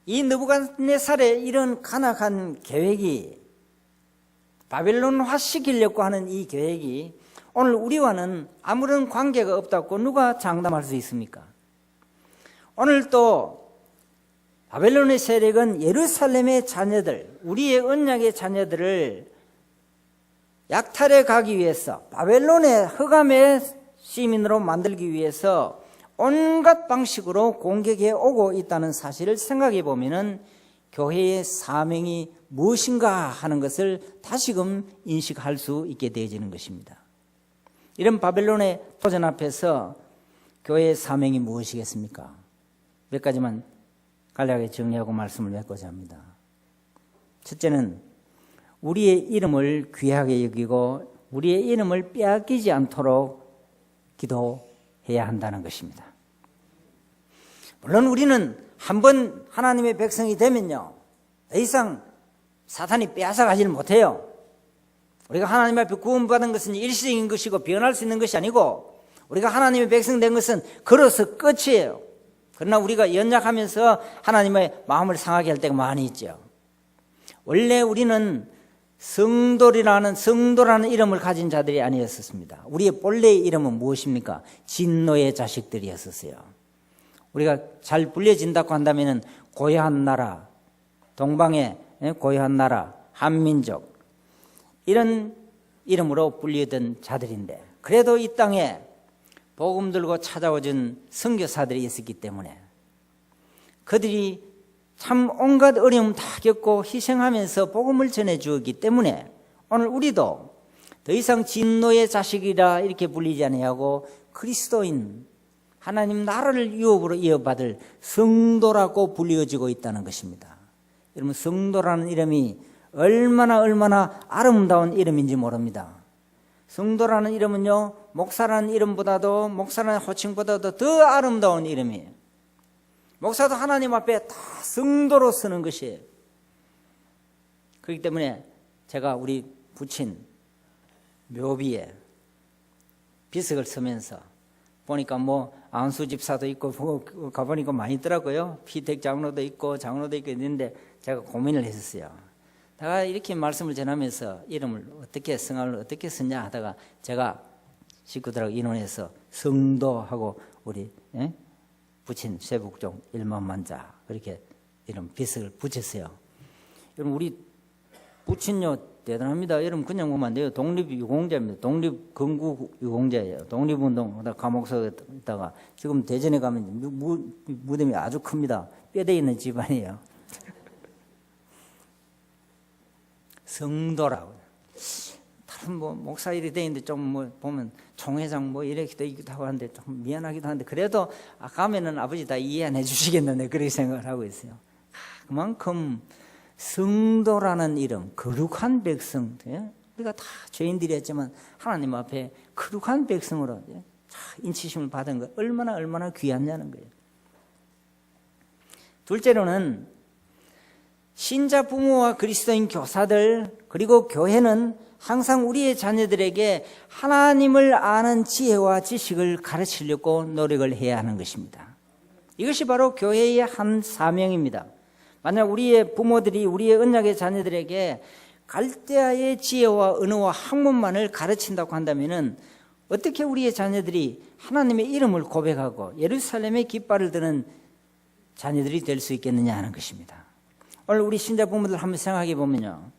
S1: 이 느부갓네살의 이런 간악한 계획이, 바벨론화 시키려고 하는 이 계획이 오늘 우리와는 아무런 관계가 없다고 누가 장담할 수 있습니까? 오늘 또 바벨론의 세력은 예루살렘의 자녀들, 우리의 언약의 자녀들을 약탈해 가기 위해서, 바벨론의 흑암의 시민으로 만들기 위해서 온갖 방식으로 공격해 오고 있다는 사실을 생각해 보면은 교회의 사명이 무엇인가 하는 것을 다시금 인식할 수 있게 되어지는 것입니다. 이런 바벨론의 도전 앞에서 교회의 사명이 무엇이겠습니까? 몇 가지만 간략하게 정리하고 말씀을 맺고자 합니다. 첫째는 우리의 이름을 귀하게 여기고 우리의 이름을 빼앗기지 않도록 기도해야 한다는 것입니다. 물론 우리는 한번 하나님의 백성이 되면요, 더 이상 사탄이 빼앗아 가지를 못해요. 우리가 하나님 앞에 구원받은 것은 일시적인 것이고 변할 수 있는 것이 아니고, 우리가 하나님의 백성 된 것은 걸어서 끝이에요. 그러나 우리가 연약하면서 하나님의 마음을 상하게 할 때가 많이 있죠. 원래 우리는 성도라는 이름을 가진 자들이 아니었습니다. 우리의 본래의 이름은 무엇입니까? 진노의 자식들이었어요. 우리가 잘 불려진다고 한다면 고요한 나라, 동방의 고요한 나라, 한민족, 이런 이름으로 불리던 자들인데, 그래도 이 땅에 복음 들고 찾아오준 선교사들이 있었기 때문에 그들이 참 온갖 어려움 다 겪고 희생하면서 복음을 전해 주었기 때문에 오늘 우리도 더 이상 진노의 자식이라 이렇게 불리지 아니하고 그리스도인, 하나님 나라를 유업으로 이어받을 성도라고 불려지고 있다는 것입니다. 여러분, 성도라는 이름이 얼마나 아름다운 이름인지 모릅니다. 성도라는 이름은요, 목사라는 이름보다도, 목사라는 호칭보다도 더 아름다운 이름이에요. 목사도 하나님 앞에 다 성도로 서는 것이에요. 그렇기 때문에 제가 우리 부친 묘비에 비석을 서면서 보니까 안수 집사도 있고 가보니까 많이 있더라고요. 피택 장로도 있고 있는데 제가 고민을 했었어요. 내가 이렇게 말씀을 전하면서 이름을 어떻게 성함을 어떻게 쓰냐 하다가 제가 식구들하고 의논해서 성도하고 우리 부친 쇠북종 1만만자 그렇게 이름 비석을 붙였어요. 여러분, 우리 부친요 대단합니다. 여러분, 그냥 보면 안 돼요. 독립유공자입니다. 독립건국유공자예요. 독립운동 감옥소에 있다가 지금 대전에 가면 무덤이 아주 큽니다. 뼈대 있는 집안이에요. 성도라고. 다른 목사 일이 되는데 좀 보면 총회장 이렇게 되기도 하고 하는데 좀 미안하기도 한데, 그래도 가면은 아버지 다 이해 안 해주시겠는데 그렇게 생각을 하고 있어요. 그만큼 성도라는 이름, 거룩한 백성, 우리가 다 죄인들이었지만 하나님 앞에 거룩한 백성으로 인치심을 받은 거 얼마나 귀하냐는 거예요. 둘째로는 신자 부모와 그리스도인 교사들 그리고 교회는 항상 우리의 자녀들에게 하나님을 아는 지혜와 지식을 가르치려고 노력을 해야 하는 것입니다. 이것이 바로 교회의 한 사명입니다. 만약 우리의 부모들이 우리의 언약의 자녀들에게 갈대아의 지혜와 언어와 학문만을 가르친다고 한다면 어떻게 우리의 자녀들이 하나님의 이름을 고백하고 예루살렘의 깃발을 드는 자녀들이 될 수 있겠느냐 하는 것입니다. 오늘 우리 신자 부모들 한번 생각해 보면요,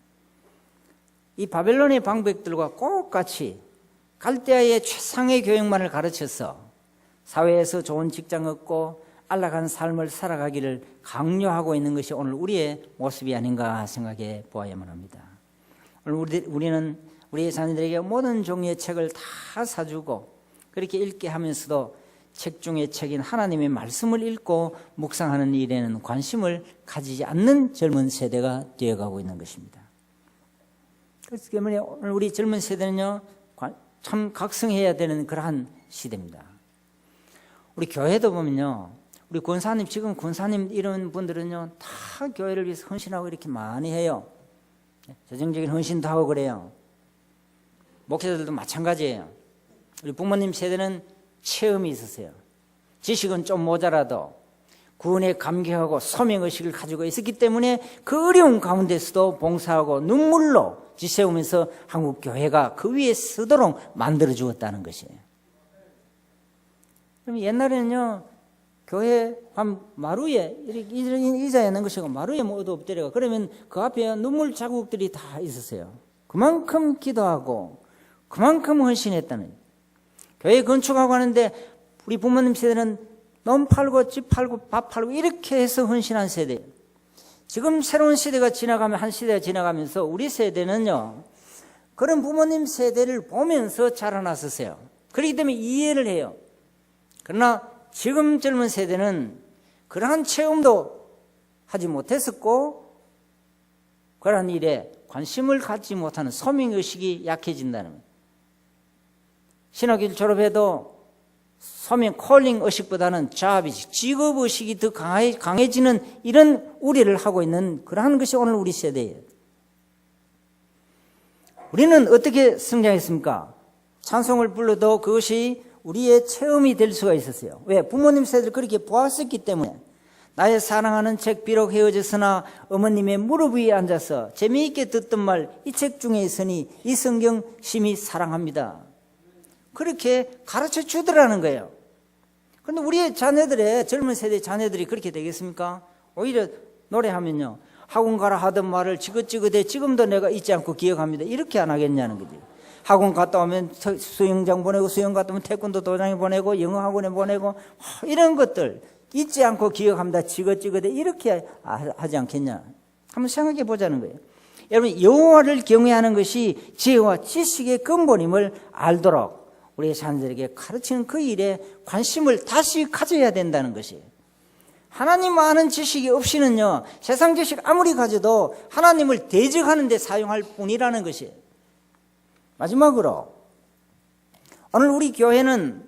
S1: 이 바벨론의 방백들과 똑같이 갈대아의 최상의 교육만을 가르쳐서 사회에서 좋은 직장 얻고 안락한 삶을 살아가기를 강요하고 있는 것이 오늘 우리의 모습이 아닌가 생각해 보아야만 합니다. 오늘 우리는 우리의 자녀들에게 모든 종류의 책을 다 사주고 그렇게 읽게 하면서도 책 중의 책인 하나님의 말씀을 읽고 묵상하는 일에는 관심을 가지지 않는 젊은 세대가 되어가고 있는 것입니다. 그렇기 때문에 오늘 우리 젊은 세대는요, 참 각성해야 되는 그러한 시대입니다. 우리 교회도 보면요, 우리 권사님, 지금 권사님 이런 분들은요, 다 교회를 위해서 헌신하고 이렇게 많이 해요. 재정적인 헌신도 하고 그래요. 목사들도 마찬가지예요. 우리 부모님 세대는 체험이 있었어요. 지식은 좀 모자라도 구원에 감격하고 소명의식을 가지고 있었기 때문에 그 어려운 가운데서도 봉사하고 눈물로 지새우면서 한국 교회가 그 위에 서도록 만들어 주었다는 것이에요. 그럼 옛날에는요, 교회 마루에 이런 의자에 있는 것이고 마루에 모두 엎드려가 그러면 그 앞에 눈물 자국들이 다 있었어요. 그만큼 기도하고 그만큼 헌신했다는. 교회 건축하고 하는데 우리 부모님 세대는 논 팔고 집 팔고 밥 팔고 이렇게 해서 헌신한 세대예요. 지금 새로운 시대가 지나가면 한 시대가 지나가면서 우리 세대는요, 그런 부모님 세대를 보면서 자라났었어요. 그렇기 때문에 이해를 해요. 그러나 지금 젊은 세대는 그러한 체험도 하지 못했었고 그러한 일에 관심을 갖지 못하는 소명의식이 약해진다는 거예요. 신학교를 졸업해도 소명 콜링 의식보다는 잡의식, 직업의식이 더 강해지는 이런 우려를 하고 있는 그러한 것이 오늘 우리 세대예요. 우리는 어떻게 성장했습니까? 찬송을 불러도 그것이 우리의 체험이 될 수가 있었어요. 왜? 부모님 세대를 그렇게 보았었기 때문에. 나의 사랑하는 책 비록 헤어졌으나 어머님의 무릎 위에 앉아서 재미있게 듣던 말 이 책 중에 있으니 이 성경 심히 사랑합니다. 그렇게 가르쳐 주더라는 거예요. 그런데 우리의 자녀들의 젊은 세대 자녀들이 그렇게 되겠습니까? 오히려 노래하면요, 학원 가라 하던 말을 지긋지긋해 지금도 내가 잊지 않고 기억합니다. 이렇게 안 하겠냐는 거지. 학원 갔다 오면 수영장 보내고 수영 갔다 오면 태권도 도장에 보내고 영어 학원에 보내고 이런 것들 잊지 않고 기억합니다. 지긋지긋해 이렇게 하지 않겠냐. 한번 생각해 보자는 거예요. 여러분, 여호와를 경외하는 것이 지혜와 지식의 근본임을 알도록 우리의 자녀들에게 가르치는 그 일에 관심을 다시 가져야 된다는 것이에요. 하나님 아는 지식이 없이는요, 세상 지식 아무리 가져도 하나님을 대적하는 데 사용할 뿐이라는 것이에요. 마지막으로 오늘 우리 교회는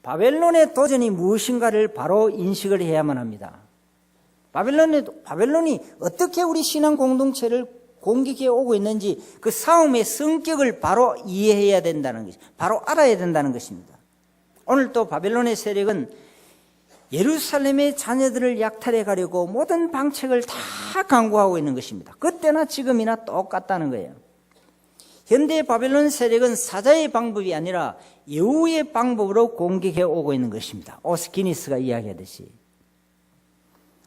S1: 바벨론의 도전이 무엇인가를 바로 인식을 해야만 합니다. 바벨론이 어떻게 우리 신앙 공동체를 공격해 오고 있는지 그 싸움의 성격을 바로 이해해야 된다는 것이, 바로 알아야 된다는 것입니다. 오늘 또 바벨론의 세력은 예루살렘의 자녀들을 약탈해 가려고 모든 방책을 다 강구하고 있는 것입니다. 그때나 지금이나 똑같다는 거예요. 현대의 바벨론 세력은 사자의 방법이 아니라 여우의 방법으로 공격해 오고 있는 것입니다. 오스키니스가 이야기하듯이.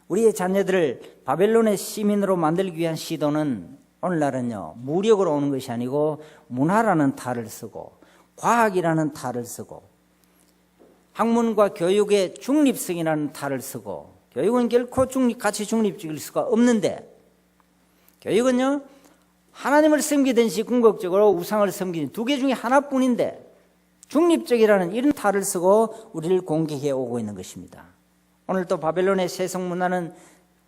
S1: 우리의 자녀들을 바벨론의 시민으로 만들기 위한 시도는 오늘날은요, 무력으로 오는 것이 아니고 문화라는 탈을 쓰고 과학이라는 탈을 쓰고 학문과 교육의 중립성이라는 탈을 쓰고, 교육은 결코 가치 중립적일 수가 없는데, 교육은요, 하나님을 섬기든지 궁극적으로 우상을 섬기는 두 개 중에 하나뿐인데 중립적이라는 이런 탈을 쓰고 우리를 공격해 오고 있는 것입니다. 오늘 또 바벨론의 세속 문화는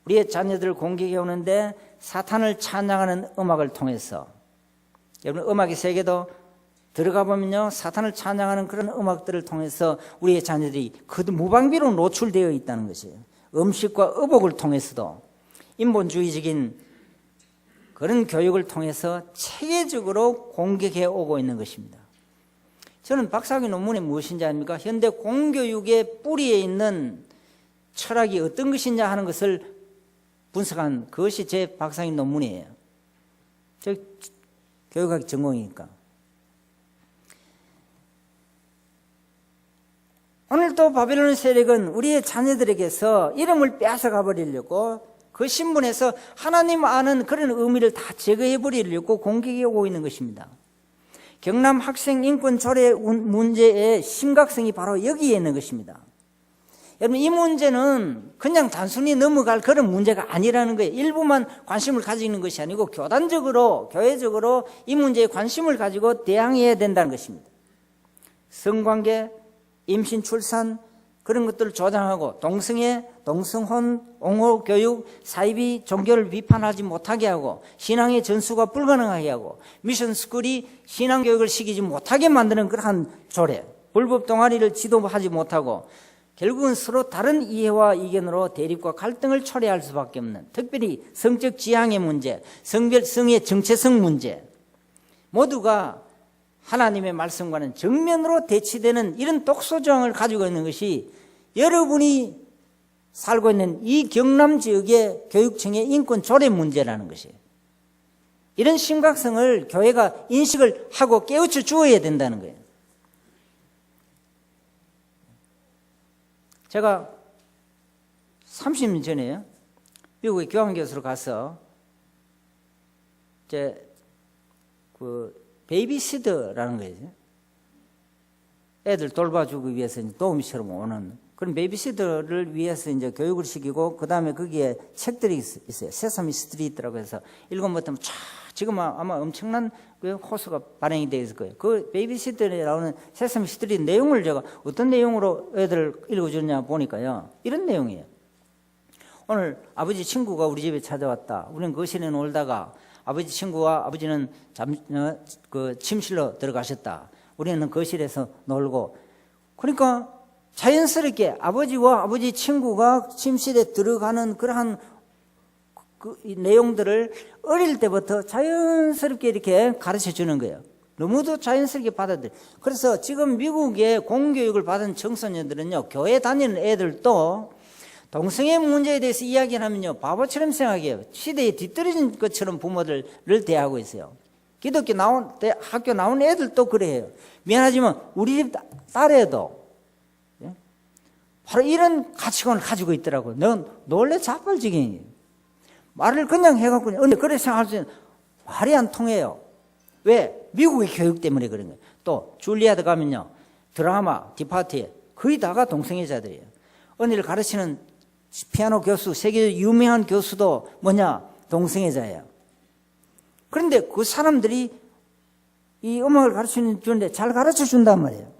S1: 우리의 자녀들을 공격해 오는데 사탄을 찬양하는 음악을 통해서, 여러분 음악의 세계도 들어가 보면요, 사탄을 찬양하는 그런 음악들을 통해서 우리의 자녀들이 그 무방비로 노출되어 있다는 것이에요. 음식과 의복을 통해서도 인본주의적인 그런 교육을 통해서 체계적으로 공격해 오고 있는 것입니다. 저는 박사학위 논문이 무엇인지 아닙니까? 현대 공교육의 뿌리에 있는 철학이 어떤 것이냐 하는 것을 분석한 그것이 제 박사학위 논문이에요. 저 교육학 전공이니까. 오늘도 바벨론 세력은 우리의 자녀들에게서 이름을 뺏어가 버리려고 그 신분에서 하나님 아는 그런 의미를 다 제거해 버리려고 공격해 오고 있는 것입니다. 경남 학생 인권 조례 문제의 심각성이 바로 여기에 있는 것입니다. 여러분, 이 문제는 그냥 단순히 넘어갈 그런 문제가 아니라는 거예요. 일부만 관심을 가지는 것이 아니고 교단적으로, 교회적으로 이 문제에 관심을 가지고 대항해야 된다는 것입니다. 성관계, 임신, 출산 그런 것들을 조장하고 동성애, 동성혼, 옹호 교육, 사이비 종교를 비판하지 못하게 하고 신앙의 전수가 불가능하게 하고 미션 스쿨이 신앙 교육을 시키지 못하게 만드는 그러한 조례, 불법 동아리를 지도하지 못하고 결국은 서로 다른 이해와 이견으로 대립과 갈등을 초래할 수밖에 없는, 특별히 성적 지향의 문제, 성의 정체성 문제, 모두가 하나님의 말씀과는 정면으로 대치되는 이런 독소조항을 가지고 있는 것이 여러분이 살고 있는 이 경남 지역의 교육청의 인권 조례 문제라는 것이에요. 이런 심각성을 교회가 인식을 하고 깨우쳐 주어야 된다는 거예요. 제가 30년 전에 미국에 교환교수로 가서 베이비시터라는 거예요. 애들 돌봐주기 위해서 도우미처럼 오는 그런 베이비시터를 위해서 이제 교육을 시키고, 그 다음에 거기에 책들이 있어요. 세사미 스트리트라고 해서 읽어보면 지금 아마 엄청난 그 호수가 발행이 되어 있을 거예요. 그 베이비시터에 나오는 세사미 스트리트 내용을 제가 어떤 내용으로 애들 읽어주느냐 보니까요, 이런 내용이에요. 오늘 아버지 친구가 우리 집에 찾아왔다. 우리는 거실에 놀다가 아버지 친구와 아버지는 침실로 들어가셨다. 우리는 거실에서 놀고, 그러니까 자연스럽게 아버지와 아버지 친구가 침실에 들어가는 그러한 내용들을 어릴 때부터 자연스럽게 이렇게 가르쳐 주는 거예요. 너무도 자연스럽게 받아들여요. 그래서 지금 미국의 공교육을 받은 청소년들은요, 교회 다니는 애들도 동성애 문제에 대해서 이야기를 하면요, 바보처럼 생각해요. 시대에 뒤떨어진 것처럼 부모들을 대하고 있어요. 기독교 학교 나온 애들도 그래요. 미안하지만 우리 집 딸애도 바로 이런 가치관을 가지고 있더라고요. 넌 놀래 자발적인 말을 그냥 해갖고, 그래 생각할 수 있는, 말이 안 통해요. 왜? 미국의 교육 때문에 그런 거예요. 또 줄리아드 가면요, 드라마 디파트에 거의 다가 동성애자들이에요. 언니를 가르치는 피아노 교수, 세계 유명한 교수도 동성애자예요. 그런데 그 사람들이 이 음악을 가르치는데 잘 가르쳐 준단 말이에요.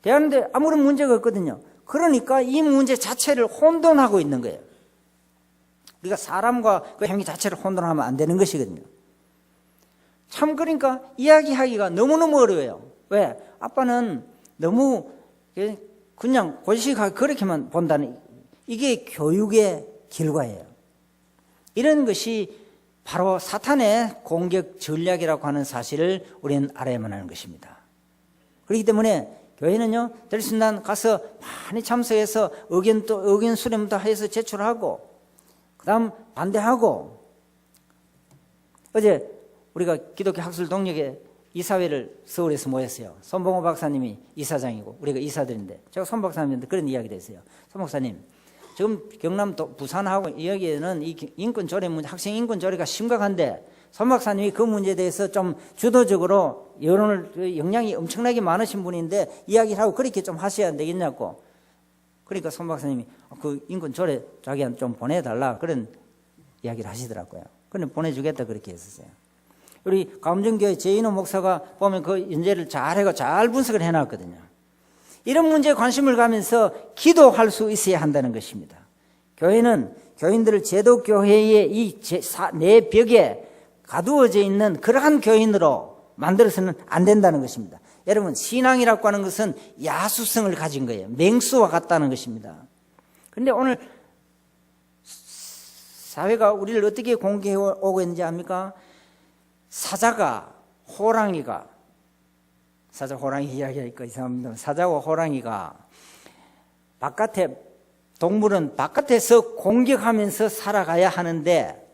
S1: 대하는데 아무런 문제가 없거든요. 그러니까 이 문제 자체를 혼돈하고 있는 거예요. 우리가 사람과 그 행위 자체를 혼돈하면 안 되는 것이거든요. 참, 그러니까 이야기하기가 너무너무 어려워요. 왜? 아빠는 너무 그냥 고지식하게 그렇게만 본다는, 이게 교육의 결과예요. 이런 것이 바로 사탄의 공격 전략이라고 하는 사실을 우리는 알아야만 하는 것입니다. 그렇기 때문에 교회는요, 될 수 있는 한 가서 많이 참석해서 의견 수렴도 해서 제출하고, 그 다음 반대하고. 어제 우리가 기독교 학술 동력의 이사회를 서울에서 모였어요. 손봉호 박사님이 이사장이고 우리가 이사들인데, 제가 손 박사님한테 그런 이야기를 했어요. 손 박사님, 지금 경남 부산하고 여기에는 이 인권 조례 문제, 학생 인권 조례가 심각한데 손 박사님이 그 문제에 대해서 좀 주도적으로 여론을, 영향이 엄청나게 많으신 분인데 이야기를 하고 그렇게 좀 하셔야 안 되겠냐고. 그러니까 손 박사님이 그 인권 조례 자기한테 좀 보내달라, 그런 이야기를 하시더라고요. 그래 보내주겠다 그렇게 했었어요. 우리 가음정교회 제인호 목사가 보면 그 연재를 잘하고 잘 분석을 해놨거든요. 이런 문제에 관심을 가면서 기도할 수 있어야 한다는 것입니다. 교회는 교인들을 제도교회의 이 내 벽에 가두어져 있는 그러한 교인으로 만들어서는 안 된다는 것입니다. 여러분, 신앙이라고 하는 것은 야수성을 가진 거예요. 맹수와 같다는 것입니다. 그런데 오늘 사회가 우리를 어떻게 공개해 오고 있는지 압니까? 사자가 호랑이가, 사자 호랑이 이야기하니까 이상합니다. 사자와 호랑이가 동물은 바깥에서 공격하면서 살아가야 하는데,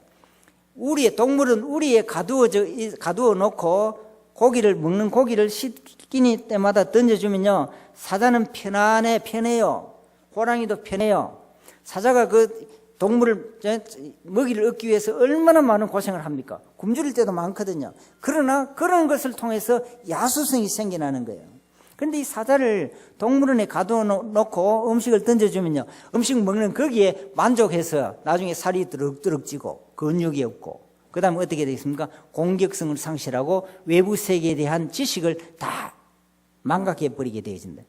S1: 동물은 우리에 가두어 놓고 먹는 고기를 시키니 때마다 던져주면요, 사자는 편해요. 호랑이도 편해요. 사자가 그 동물을, 먹이를 얻기 위해서 얼마나 많은 고생을 합니까? 굶주릴 때도 많거든요. 그러나 그런 것을 통해서 야수성이 생겨나는 거예요. 그런데 이 사자를 동물원에 가두어 놓고 음식을 던져주면요, 음식 먹는 거기에 만족해서 나중에 살이 드럭드럭 찌고 근육이 없고, 그 다음에 어떻게 되겠습니까? 공격성을 상실하고 외부 세계에 대한 지식을 다 망각해버리게 되어진다.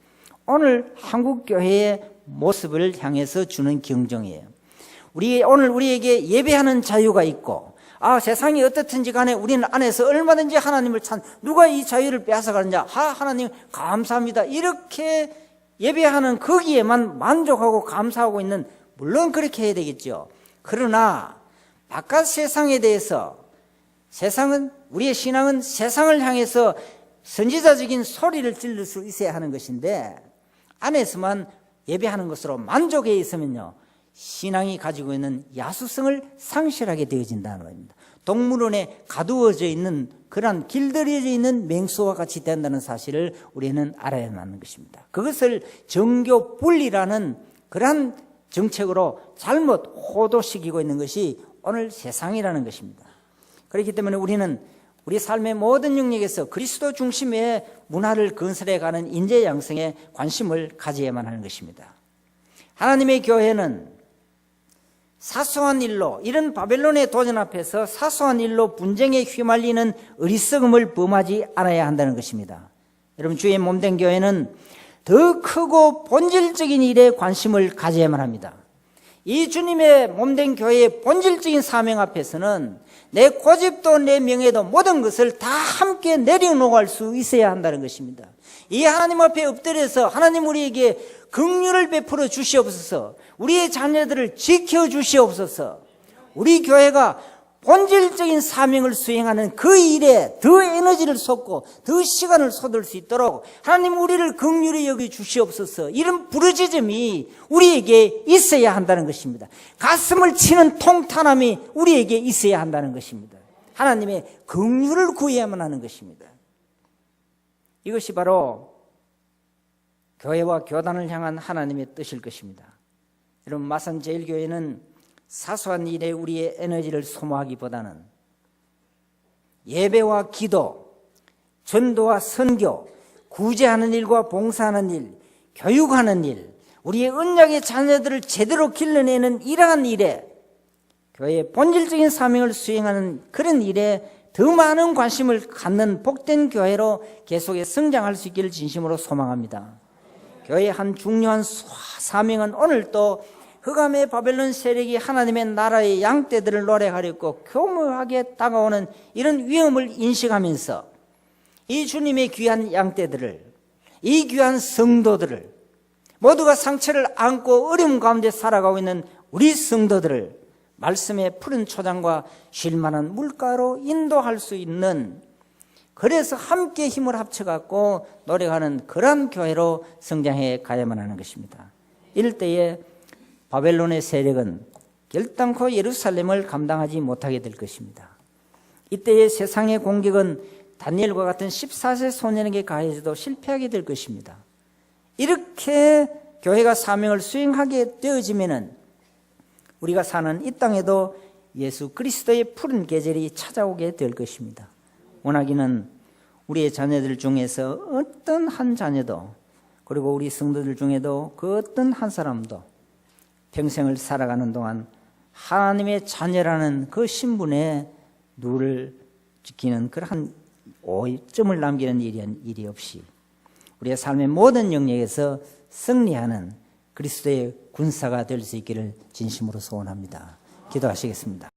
S1: 오늘 한국교회의 모습을 향해서 주는 경종이에요. 오늘 우리에게 예배하는 자유가 있고, 세상이 어떻든지 간에 우리는 안에서 얼마든지 하나님을 누가 이 자유를 빼앗아가느냐? 하나님 감사합니다. 이렇게 예배하는 거기에만 만족하고 감사하고 있는, 물론 그렇게 해야 되겠죠. 그러나 바깥 세상에 대해서, 우리의 신앙은 세상을 향해서 선지자적인 소리를 질릴 수 있어야 하는 것인데, 안에서만 예배하는 것으로 만족해 있으면요, 신앙이 가지고 있는 야수성을 상실하게 되어진다는 겁니다. 동물원에 가두어져 있는, 그러한 길들여져 있는 맹수와 같이 된다는 사실을 우리는 알아야 하는 것입니다. 그것을 정교 분리라는 그러한 정책으로 잘못 호도시키고 있는 것이 오늘 세상이라는 것입니다. 그렇기 때문에 우리는 우리 삶의 모든 영역에서 그리스도 중심의 문화를 건설해가는 인재 양성에 관심을 가져야만 하는 것입니다. 하나님의 교회는 사소한 일로, 이런 바벨론의 도전 앞에서 사소한 일로 분쟁에 휘말리는 어리석음을 범하지 않아야 한다는 것입니다. 여러분, 주의 몸된 교회는 더 크고 본질적인 일에 관심을 가져야만 합니다. 이 주님의 몸된 교회의 본질적인 사명 앞에서는 내 고집도 내 명예도 모든 것을 다 함께 내려놓을 수 있어야 한다는 것입니다. 이 하나님 앞에 엎드려서 하나님 우리에게 긍휼을 베풀어 주시옵소서, 우리의 자녀들을 지켜 주시옵소서, 우리 교회가 본질적인 사명을 수행하는 그 일에 더 에너지를 쏟고 더 시간을 쏟을 수 있도록 하나님 우리를 긍휼히 여겨 주시옵소서, 이런 부르짖음이 우리에게 있어야 한다는 것입니다. 가슴을 치는 통탄함이 우리에게 있어야 한다는 것입니다. 하나님의 긍휼을 구해야만 하는 것입니다. 이것이 바로 교회와 교단을 향한 하나님의 뜻일 것입니다. 여러분, 마산제일교회는 사소한 일에 우리의 에너지를 소모하기보다는 예배와 기도, 전도와 선교, 구제하는 일과 봉사하는 일, 교육하는 일, 우리의 언약의 자녀들을 제대로 길러내는 이러한 일에, 교회의 본질적인 사명을 수행하는 그런 일에 더 많은 관심을 갖는 복된 교회로 계속해 성장할 수 있기를 진심으로 소망합니다. 교회의 한 중요한 사명은 오늘도 흑암의 바벨론 세력이 하나님의 나라의 양떼들을 노래하려고 교묘하게 다가오는 이런 위험을 인식하면서 이 주님의 귀한 양떼들을, 이 귀한 성도들을, 모두가 상처를 안고 어려움 가운데 살아가고 있는 우리 성도들을 말씀의 푸른 초장과 쉴만한 물가로 인도할 수 있는, 그래서 함께 힘을 합쳐갖고 노력하는 그런 교회로 성장해 가야만 하는 것입니다. 이럴 때에 바벨론의 세력은 결단코 예루살렘을 감당하지 못하게 될 것입니다. 이때의 세상의 공격은 다니엘과 같은 14세 소년에게 가해져도 실패하게 될 것입니다. 이렇게 교회가 사명을 수행하게 되어지면은 우리가 사는 이 땅에도 예수 그리스도의 푸른 계절이 찾아오게 될 것입니다. 원하기는 우리의 자녀들 중에서 어떤 한 자녀도, 그리고 우리 성도들 중에도 그 어떤 한 사람도 평생을 살아가는 동안 하나님의 자녀라는 그 신분에 누를 지키는 그러한 오점을 남기는 일이 없이 우리의 삶의 모든 영역에서 승리하는 그리스도의 군사가 될 수 있기를 진심으로 소원합니다. 기도하시겠습니다.